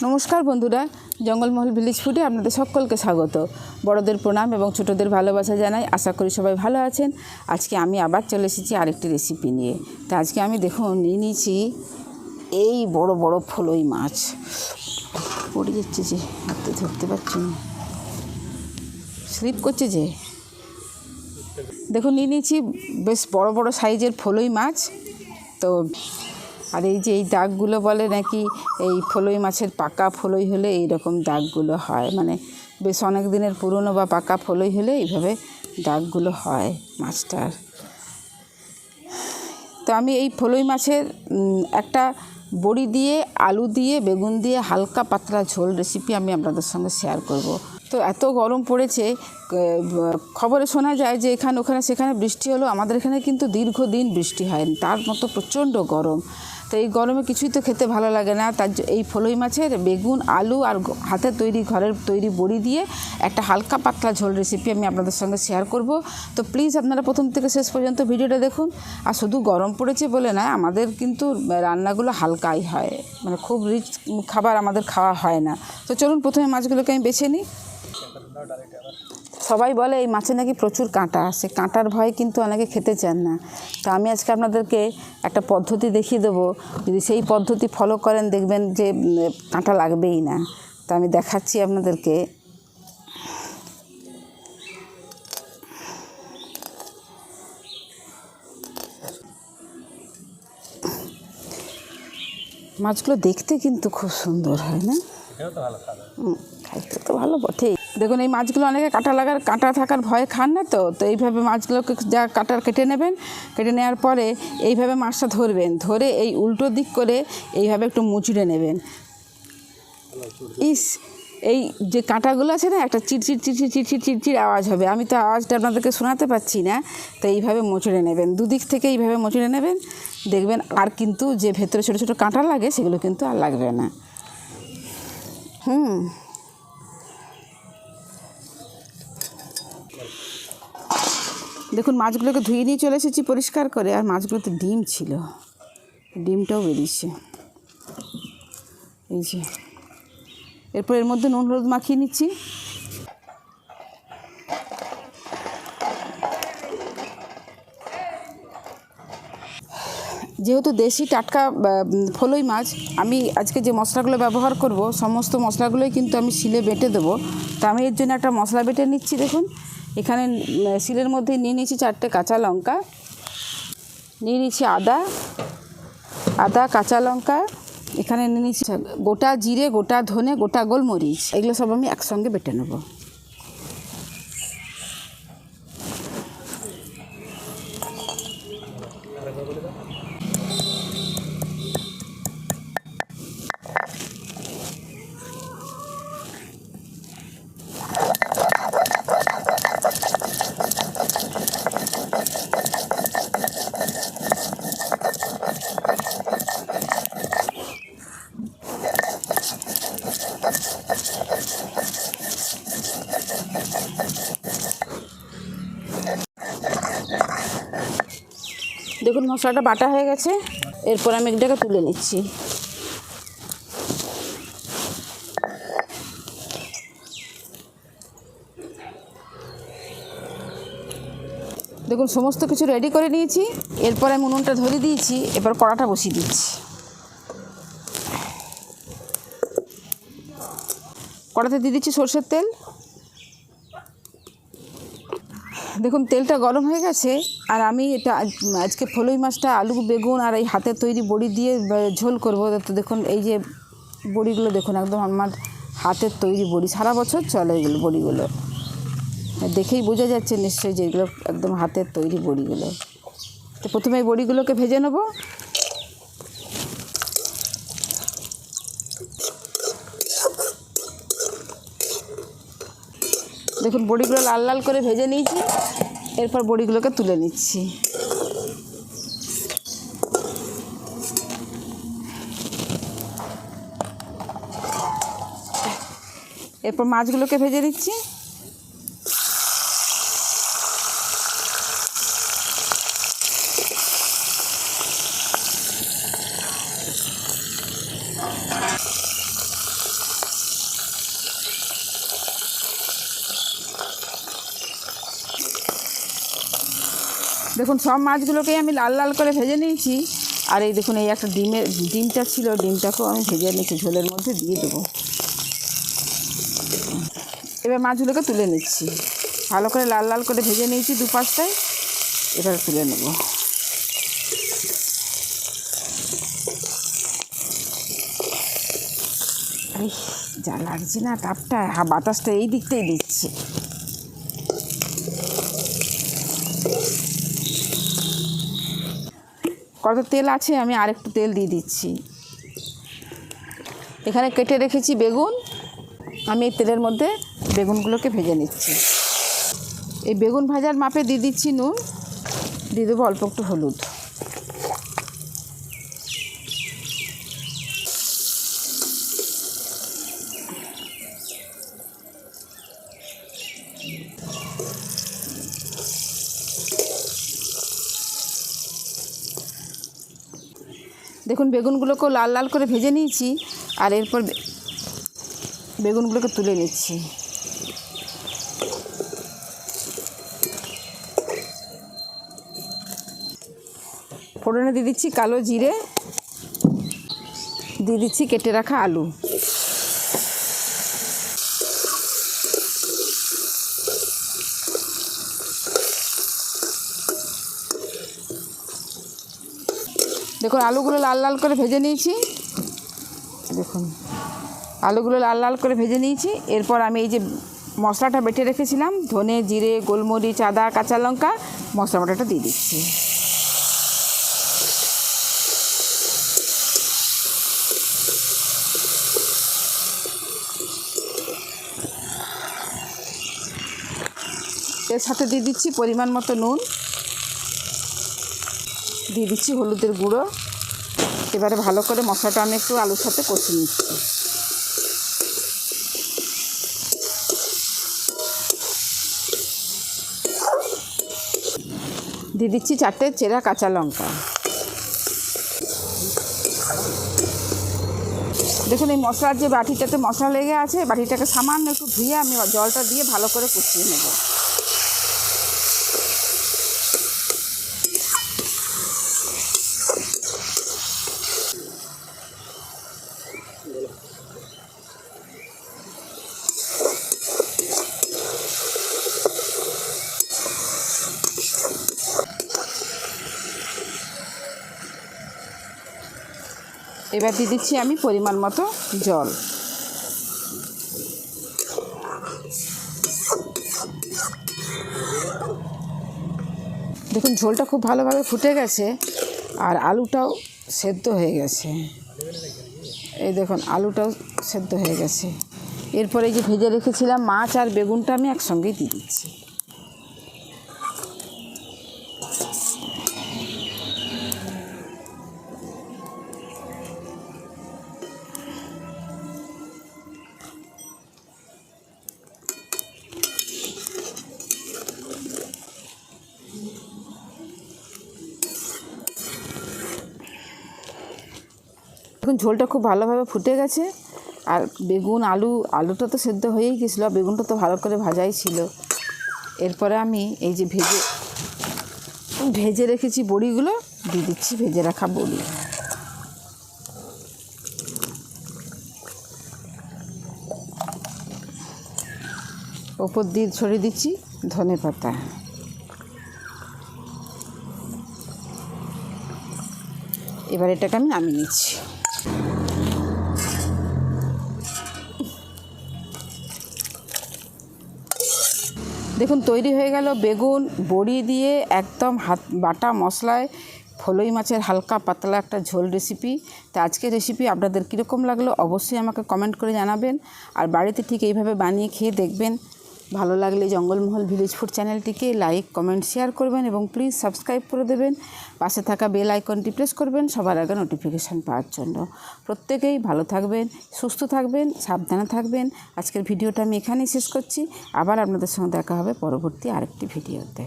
নমস্কার বন্ধুরা, জঙ্গলমহল ভিলেজ ফুডে আপনাদের সকলকে স্বাগত। বড়দের প্রণাম এবং ছোটদের ভালোবাসা জানাই। আশা করি সবাই ভালো আছেন। আজকে আমি আবার চলে এসেছি আরেকটি রেসিপি নিয়ে। তো আজকে আমি দেখুন নিয়ে নিয়েছি এই বড় বড় ফলই মাছ। পড়ে যাচ্ছে যে, হাতে ধরতে পারছি না, স্লিপ করছে যে। দেখুন নিয়ে নিয়েছি বেশ বড় বড় সাইজের ফলই মাছ। তো আর এই যে এই দাগগুলো বলে নাকি এই ফলই মাছের পাকা ফলই হলে এইরকম দাগগুলো হয়, মানে বেশ অনেক দিনের পুরনো বা পাকা ফলই হলে এইভাবে দাগগুলো হয় মাছটার। তো আমি এই ফলই মাছের একটা বড়ি দিয়ে, আলু দিয়ে, বেগুন দিয়ে হালকা পাতলা ঝোল রেসিপি আমি আপনাদের সঙ্গে শেয়ার করব। তো এত গরম পড়েছে, খবরে শোনা যায় যে এখানে ওখানে সেখানে বৃষ্টি হলো, আমাদের এখানে কিন্তু দীর্ঘদিন বৃষ্টি হয়নি, তার মতো প্রচণ্ড গরম। তো এই গরমে কিছুই তো খেতে ভালো লাগে না। তার এই ফলই মাছের বেগুন, আলু আর হাতে তৈরি ঘরের তৈরি বড়ি দিয়ে একটা হালকা পাতলা ঝোল রেসিপি আমি আপনাদের সঙ্গে শেয়ার করব। তো প্লিজ আপনারা প্রথম থেকে শেষ পর্যন্ত ভিডিওটা দেখুন। আর শুধু গরম পড়েছে বলে নয়, আমাদের কিন্তু রান্নাগুলো হালকাই হয়, মানে খুব রিচ খাবার আমাদের খাওয়া হয় না। তো চলুন প্রথমে মাছগুলোকে আমি বেছে নিই। সবাই বলে এই মাছে নাকি প্রচুর কাঁটা, সে কাঁটার ভয়ে কিন্তু অনেকে খেতে চান না। তো আমি আজকে আপনাদেরকে একটা পদ্ধতি দেখিয়ে দেবো, যদি সেই পদ্ধতি ফলো করেন দেখবেন যে কাঁটা লাগবেই না। তো আমি দেখাচ্ছি আপনাদেরকে। মাছগুলো দেখতে কিন্তু খুব সুন্দর হয় না? খাইতে তো ভালো বটেই। দেখুন এই মাছগুলো অনেকে কাঁটা থাকার ভয়ে খান না। তো এইভাবে মাছগুলোকে যা কাটার কেটে নেবেন, কেটে নেওয়ার পরে এইভাবে মাছটা ধরবেন, ধরে এই উল্টো দিক করে এইভাবে একটু মুচড়ে নেবেন। এই যে কাঁটাগুলো আছে না, একটা চিটচিট চিটচিট চিটচিট চিটচিট আওয়াজ হবে, আমি তো আওয়াজটা আপনাদেরকে শোনাতে পাচ্ছি না। তো এইভাবে মুচড়ে নেবেন, দুদিক থেকে এইভাবে মুচড়ে নেবেন, দেখবেন আর কিন্তু যে ভেতরে ছোটো ছোটো কাঁটা লাগে সেগুলো কিন্তু আর লাগবে না। দেখুন মাছগুলোকে ধুয়ে নিয়ে চলে এসেছি পরিষ্কার করে, আর মাছগুলোতে ডিম ছিল, ডিমটাও বেরিয়েছে এই যে। এরপর এর মধ্যে নুন হলুদ মাখিয়ে নিচ্ছি। যেহেতু দেশি টাটকা ফলই মাছ, আমি আজকে যে মশলাগুলো ব্যবহার করব সমস্ত মশলাগুলোই কিন্তু আমি শিলে বেটে দেবো। তো আমি এর জন্য একটা মশলা বেটে নিচ্ছি। দেখুন এখানে শিলের মধ্যে নিয়ে নিয়েছি 4টে কাঁচা লঙ্কা, নিয়ে নিচ্ছি আদা কাঁচা লঙ্কা, এখানে নিয়ে নিচ্ছি গোটা জিরে, গোটা ধনে, গোটা গোলমরিচ, এগুলো সব আমি একসঙ্গে বেটে নেব। দেখুন মশলাটা বাটা হয়ে গেছে, এরপর আমি এটাকে তুলে নিচ্ছি। দেখুন সমস্ত কিছু রেডি করে নিয়েছি, এরপর আমি উনুনটা ধরে দিয়েছি, এবার কড়াটা বসিয়ে দিচ্ছি। কড়াতে দিয়ে দিচ্ছি সরষের তেল। দেখুন তেলটা গরম হয়ে গেছে, আর আমি এটা আজকে ফলই মাছটা আলু বেগুন আর এই হাতের তৈরি বড়ি দিয়ে ঝোল করব। তো দেখুন এই যে বড়িগুলো দেখুন, একদম আমার হাতের তৈরি বড়ি, সারা বছর চলে এগুলো বড়িগুলো, দেখেই বোঝা যাচ্ছে নিশ্চয়ই যে এগুলো একদম হাতের তৈরি বড়িগুলো। তো প্রথমে এই বড়িগুলোকে ভেজে নেব। দেখুন বড়িগুলো লাল লাল করে ভেজে নিয়েছি, এরপর বড়িগুলোকে তুলে নিচ্ছি। এরপর মাছগুলোকে ভেজে নিচ্ছি। দেখুন সব মাছগুলোকেই আমি লাল লাল করে ভেজে নিয়েছি। আর এই দেখুন এই একটা ডিমটা ছিল, ডিমটাকেও আমি ভেজে নিয়েছি, ঝোলের মধ্যে দিয়ে দেবো। এবার মাছগুলোকে তুলে নিচ্ছি, ভালো করে লাল লাল করে ভেজে নিয়েছি দুপাশটায়, এবার তুলে নেব। যা লাগছে না তাপটা, বাতাসটা এই দিকটাই দিচ্ছে। কত তেল আছে, আমি আরেকটু তেল দিয়ে দিচ্ছি। এখানে কেটে রেখেছি বেগুন, আমি এই তেলের মধ্যে বেগুনগুলোকে ভেজে নিচ্ছি। এই বেগুন ভাজার মাপে দিয়ে দিচ্ছি নুন, দিয়ে দেবো অল্প একটু হলুদ। দেখুন বেগুনগুলোকেও লাল লাল করে ভেজে নিয়েছি, আর এরপর বেগুনগুলোকে তুলে নিচ্ছি। ফোড়নে দিয়ে দিচ্ছি কালো জিরে, দিয়ে দিচ্ছি কেটে রাখা আলু। দেখুন আলুগুলো লাল লাল করে ভেজে নিয়েছি, দেখুন আলুগুলো লাল লাল করে ভেজে নিয়েছি। এরপর আমি এই যে মশলাটা বেটে রেখেছিলাম, ধনে জিরে গোলমরিচ আদা কাঁচা লঙ্কা, মশলা বাটাটা দিয়ে দিচ্ছি। এর সাথে দিয়ে দিচ্ছি পরিমাণ মতো নুন, দিয়ে দিচ্ছি হলুদের গুঁড়ো। এবারে ভালো করে মশলাটা আমি একটু আলুর সাথে কষিয়ে নিচ্ছি। দিয়ে দিচ্ছি 4টে চেরা কাঁচা লঙ্কা। দেখুন এই মশলার যে বাটিটাতে মশলা লেগে আছে, বাটিটাকে সামান্য একটু ধুয়ে আমি জলটা দিয়ে ভালো করে কষিয়ে নেব। এবার দিয়ে দিচ্ছি আমি পরিমাণ মতো জল। দেখুন ঝোলটা খুব ভালোভাবে ফুটে গেছে, আর আলুটাও সেদ্ধ হয়ে গেছে। এই দেখুন আলুটাও সেদ্ধ হয়ে গেছে। এরপরে এই যে ভেজে রেখেছিলাম মাছ আর বেগুনটা আমি একসঙ্গেই দিয়ে দিচ্ছি। দেখুন ঝোলটা খুব ভালোভাবে ফুটে গেছে, আর বেগুন আলুটা তো সেদ্ধ হয়েই গেছিলো, বেগুনটা তো ভালো করে ভাজাই ছিল। এরপরে আমি এই যে ভেজে রেখেছি বড়িগুলো দিয়ে দিচ্ছি, ভেজে রাখা বড়ি। ওপর দিয়ে ছড়িয়ে দিচ্ছি ধনে পাতা। এবার এটাকে আমি নামিয়ে নিচ্ছি। দেখুন তৈরি হয়ে গেল বেগুন বড়ি দিয়ে একদম বাটা মশলায় ফলই মাছের হালকা পাতলা একটা ঝোল রেসিপি। তো আজকের রেসিপি আপনাদের কীরকম লাগলো অবশ্যই আমাকে কমেন্ট করে জানাবেন, আর বাড়িতে ঠিক এইভাবে বানিয়ে খেয়ে দেখবেন। ভালো লাগলে জঙ্গলমহল ভিলেজ ফুড চ্যানেলটিকে লাইক কমেন্ট শেয়ার করবেন, এবং প্লিজ সাবস্ক্রাইব করে দেবেন। পাশে থাকা বেল আইকনটি প্রেস করবেন সবার আগে নোটিফিকেশান পাওয়ার জন্য। প্রত্যেকেই ভালো থাকবেন, সুস্থ থাকবেন, সাবধানে থাকবেন। আজকের ভিডিওটা আমি এখানেই শেষ করছি। আবার আপনাদের সঙ্গে দেখা হবে পরবর্তী আরেকটি ভিডিওতে।